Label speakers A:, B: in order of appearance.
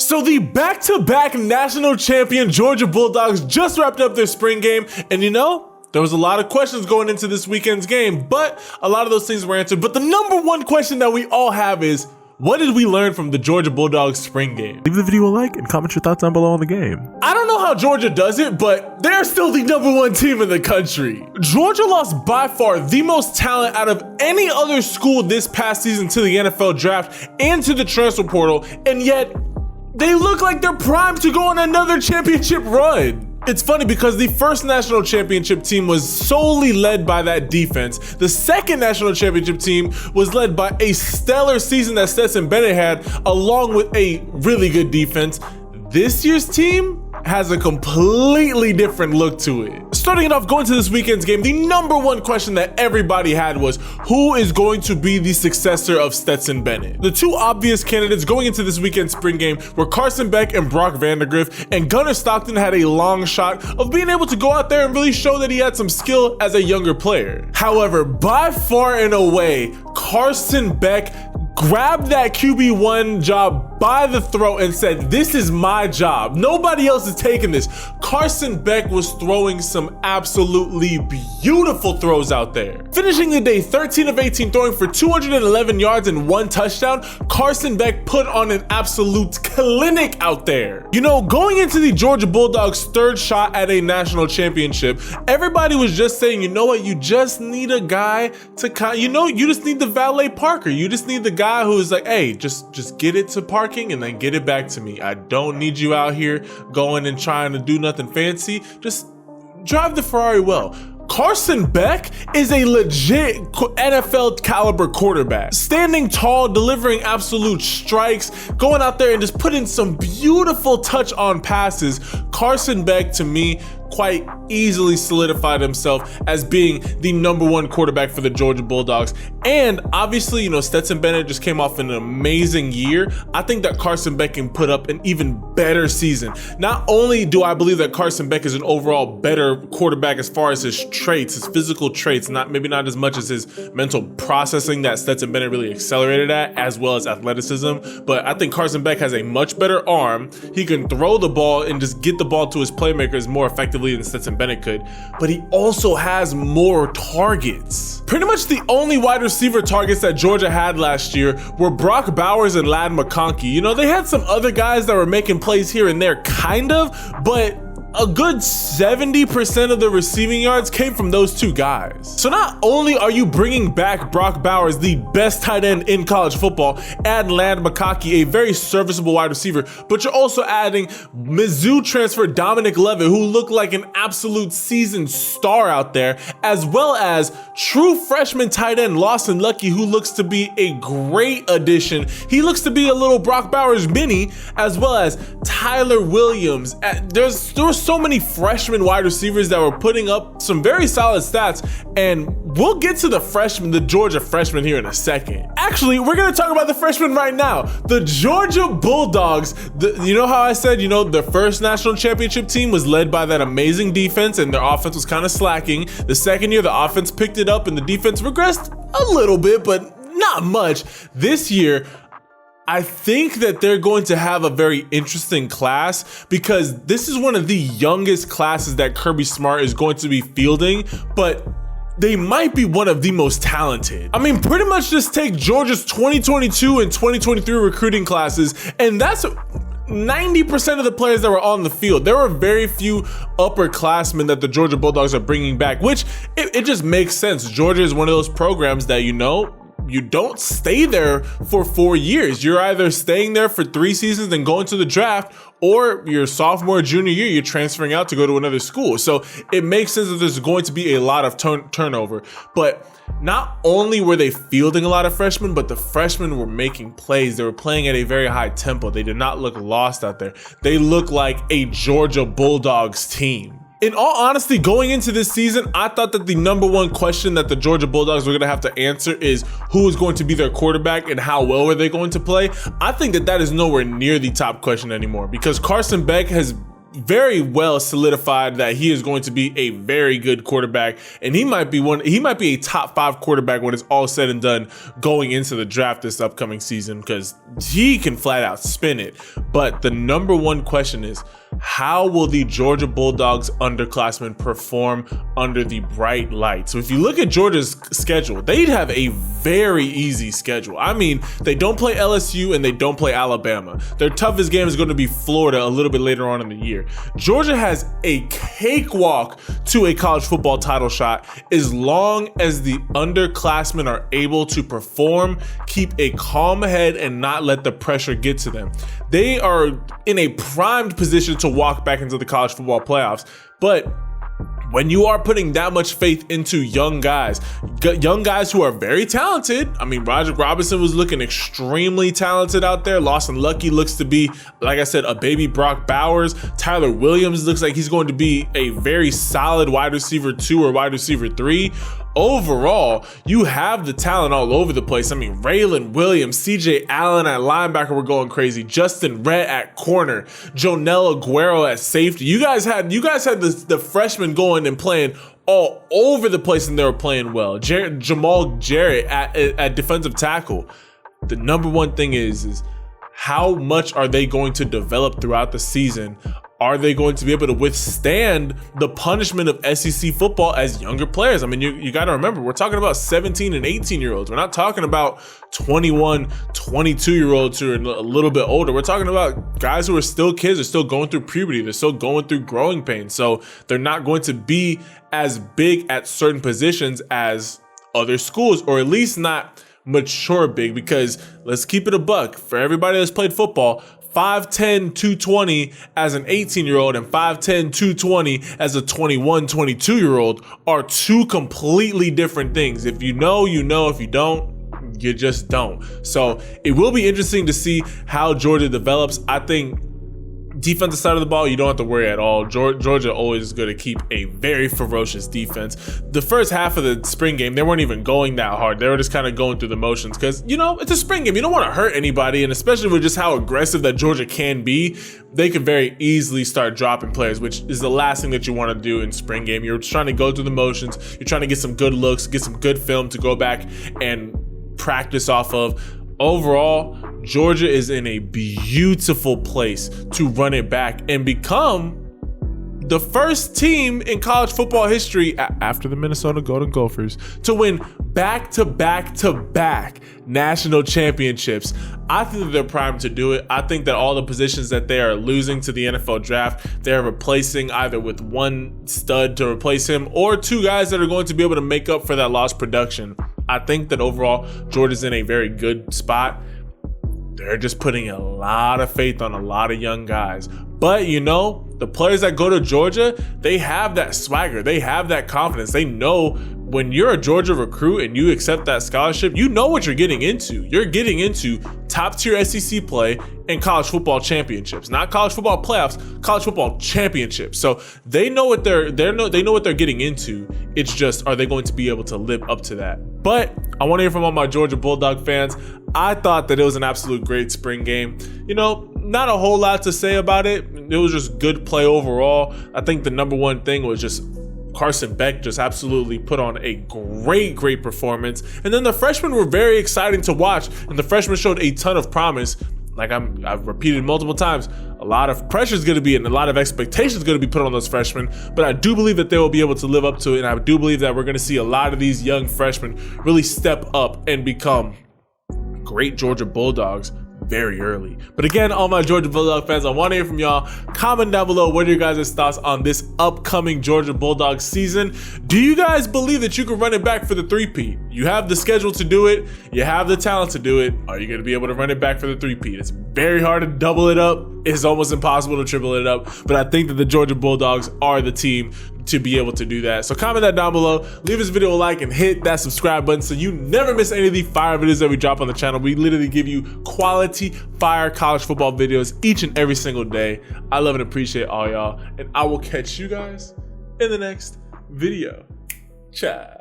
A: So the back-to-back national champion Georgia Bulldogs just wrapped up their spring game, and you know, there was a lot of questions going into this weekend's game, but a lot of those things were answered. But the number one question that we all have is, what did we learn from the Georgia Bulldogs spring game?
B: Leave the video a like and comment your thoughts down below on the game.
A: I don't know how Georgia does it, but they're still the number one team in the country. Georgia lost by far the most talent out of any other school this past season to the NFL draft and to the transfer portal, and yet they look like they're primed to go on another championship run. It's funny because the first national championship team was solely led by that defense. The second national championship team was led by a stellar season that Stetson Bennett had, along with a really good defense. This year's team has a completely different look to it. Starting it off, going to this weekend's game, the number one question that everybody had was, who is going to be the successor of Stetson Bennett? The two obvious candidates going into this weekend's spring game were Carson Beck and Brock Vandagriff, and Gunnar Stockton had a long shot of being able to go out there and really show that he had some skill as a younger player. However, by far and away, Carson Beck grabbed that QB1 job by the throat and said, this is my job. Nobody else is taking this. Carson Beck was throwing some absolutely beautiful throws out there. Finishing the day 13 of 18, throwing for 211 yards and 1 touchdown, Carson Beck put on an absolute clinic out there. You know, going into the Georgia Bulldogs' third shot at a national championship, everybody was just saying, you know what, you just need a guy to, you just need the valet parker. You just need the guy who's like, hey, just get it to parking and then get it back to me. I don't need you out here going and trying to do nothing fancy. Just drive the Ferrari well. Carson Beck is a legit NFL caliber quarterback. Standing tall, delivering absolute strikes, going out there and just putting some beautiful touch on passes. Carson Beck, to me, quite easily solidified himself as being the number one quarterback for the Georgia Bulldogs. And obviously, you know, Stetson Bennett just came off an amazing year. I think that Carson Beck can put up an even better season. Not only do I believe that Carson Beck is an overall better quarterback as far as his traits, his physical traits, maybe not as much as his mental processing that Stetson Bennett really accelerated at, as well as athleticism, but I think Carson Beck has a much better arm. He can throw the ball and just get the ball to his playmakers more effectively than Stetson Bennett could, but he also has more targets. Pretty much the only wide receiver targets that Georgia had last year were Brock Bowers and Ladd McConkey. You know, they had some other guys that were making plays here and there, kind of, but a good 70% of the receiving yards came from those two guys. So not only are you bringing back Brock Bowers, the best tight end in college football, and Ladd McConkey, a very serviceable wide receiver, but you're also adding Mizzou transfer Dominic Levitt, who looked like an absolute seasoned star out there, as well as true freshman tight end Lawson Luckie, who looks to be a great addition. He looks to be a little Brock Bowers mini, as well as Tyler Williams. There were so many freshman wide receivers that were putting up some very solid stats, and we'll get to the Georgia freshmen here in a second. Actually, we're gonna talk about the freshmen right now. The Georgia Bulldogs, you know how I said, you know, the first national championship team was led by that amazing defense and their offense was kind of slacking. The second year, the offense picked it up and the defense regressed a little bit, but not much. This year, I think that they're going to have a very interesting class because this is one of the youngest classes that Kirby Smart is going to be fielding, but they might be one of the most talented. I mean, pretty much just take Georgia's 2022 and 2023 recruiting classes, and that's 90% of the players that were on the field. There were very few upperclassmen that the Georgia Bulldogs are bringing back, which it just makes sense. Georgia is one of those programs that, you know, you don't stay there for 4 years. You're either staying there for 3 seasons and going to the draft, or your sophomore, junior year, you're transferring out to go to another school. So it makes sense that there's going to be a lot of turnover. But not only were they fielding a lot of freshmen, but the freshmen were making plays. They were playing at a very high tempo. They did not look lost out there. They looked like a Georgia Bulldogs team. In all honesty, going into this season, I thought that the number one question that the Georgia Bulldogs were going to have to answer is who is going to be their quarterback and how well are they going to play. I think that is nowhere near the top question anymore because Carson Beck has very well solidified that he is going to be a very good quarterback, and he might be a top 5 quarterback when it's all said and done going into the draft this upcoming season, because he can flat out spin it. But the number one question is, how will the Georgia Bulldogs underclassmen perform under the bright light? So if you look at Georgia's schedule, they'd have a very easy schedule. I mean, they don't play LSU and they don't play Alabama. Their toughest game is going to be Florida a little bit later on in the year. Georgia has a cakewalk to a college football title shot as long as the underclassmen are able to perform, keep a calm head, and not let the pressure get to them. They are in a primed position to walk back into the college football playoffs. But when you are putting that much faith into young guys who are very talented, I mean, Roderick Robinson was looking extremely talented out there. Lawson Luckie looks to be, like I said, a baby Brock Bowers. Tyler Williams looks like he's going to be a very solid wide receiver 2 or wide receiver 3. Overall, you have the talent all over the place. I mean, Raylen Wilson, CJ Allen at linebacker were going crazy. Justin Rhett at corner. Jonell Aguero at safety. You guys had the freshmen going and playing all over the place, and they were playing well. Jamal Jarrett at defensive tackle. The number one thing is how much are they going to develop throughout the season? Are they going to be able to withstand the punishment of SEC football as younger players? I mean, you got to remember, we're talking about 17 and 18-year-olds. We're not talking about 21, 22-year-olds who are a little bit older. We're talking about guys who are still kids. They're still going through puberty. They're still going through growing pains. So they're not going to be as big at certain positions as other schools, or at least not mature big, because let's keep it a buck. For everybody that's played football, 5'10", 220 as an 18-year-old and 5'10", 220 as a 21, 22-year-old are two completely different things. If you know, you know. If you don't, you just don't. So it will be interesting to see how Georgia develops. I think defensive side of the ball, you don't have to worry at all. Georgia always is going to keep a very ferocious defense. The first half of the spring game, they weren't even going that hard. They were just kind of going through the motions because, it's a spring game. You don't want to hurt anybody, and especially with just how aggressive that Georgia can be, they could very easily start dropping players, which is the last thing that you want to do in spring game. You're just trying to go through the motions. You're trying to get some good looks, get some good film to go back and practice off of. Overall, Georgia is in a beautiful place to run it back and become the first team in college football history after the Minnesota Golden Gophers to win back-to-back-to-back national championships. I think that they're primed to do it. I think that all the positions that they are losing to the NFL draft, they're replacing either with one stud to replace him or two guys that are going to be able to make up for that lost production. I think that overall, Georgia's in a very good spot. They're just putting a lot of faith on a lot of young guys. But, the players that go to Georgia, they have that swagger. They have that confidence. They know when you're a Georgia recruit and you accept that scholarship, you know what you're getting into. You're getting into top-tier SEC play and college football championships. Not college football playoffs, college football championships. So they know what they're getting into. It's just, are they going to be able to live up to that? But I want to hear from all my Georgia Bulldog fans. I thought that it was an absolute great spring game. Not a whole lot to say about it. It was just good play overall. I think the number one thing was just Carson Beck just absolutely put on a great performance. And then the freshmen were very exciting to watch, and the freshmen showed a ton of promise. Like I've repeated multiple times, a lot of pressure is going to be and a lot of expectations going to be put on those freshmen, but I do believe that they will be able to live up to it, and I do believe that we're going to see a lot of these young freshmen really step up and become great Georgia Bulldogs very early. But again, all my Georgia Bulldog fans, I want to hear from y'all. Comment down below, what are your guys' thoughts on this upcoming Georgia Bulldogs season? Do you guys believe that you can run it back for the three-peat? You have the schedule to do it. You have the talent to do it. Are you going to be able to run it back for the three-peat? It's very hard to double it up. It's almost impossible to triple it up. But I think that the Georgia Bulldogs are the team to be able to do that. So comment that down below, leave this video a like, and hit that subscribe button so you never miss any of the fire videos that we drop on the channel. We literally give you quality fire college football videos each and every single day. I love and appreciate all y'all, and I will catch you guys in the next video. Ciao.